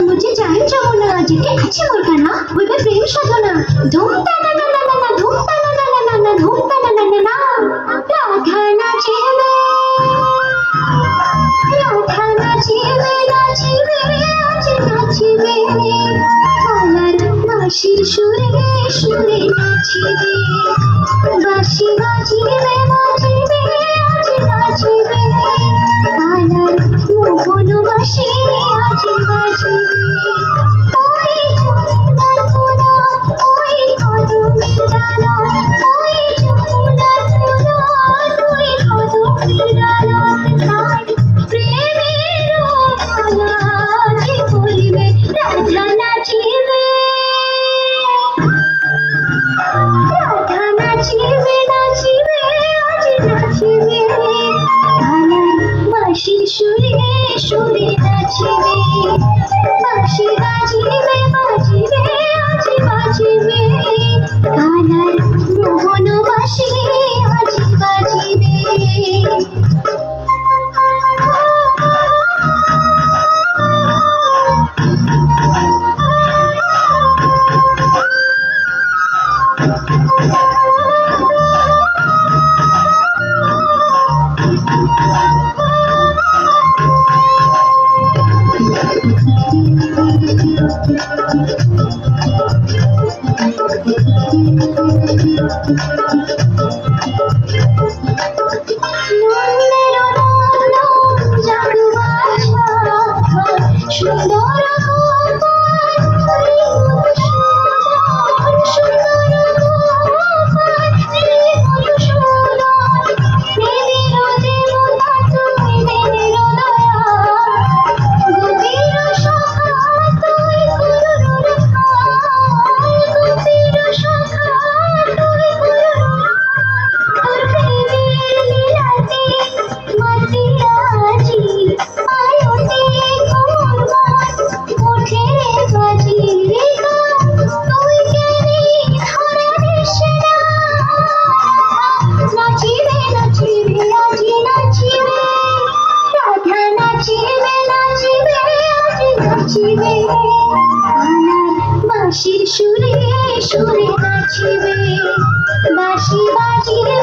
मुझे चाहे जमुना जेके अच्छे मुर्गाना बोलबे प्रेम साधना धूम ताना ना ना ना धूम ताना ना ना ना धूम ताना ना ना राधा नाचिबे आज नाचिबे कालार बांशीर सुरे सुरे नाचिबे बांशी बाजिबे बाजिबे आज नाचिबे कालार मोहन बांशी आज बाजिबे ওই যমুনার কোনা ওই কদমের ডালা ওই যমুনার কোনা ওই কদমের ডালা তাই প্রেমের মালা যে বলিবে রাধা নাচিবে নাচিবে আজ নাচিবে কালার বাঁশির সুরে সুরে নাচিবে বাঁশি বাজিবে বাজিবে আজ বাজিবে কালার মোহন বাঁশি আজ বাজিবে বাঁশির সুরে সুরে নাচিবে বাঁশি বাজিবে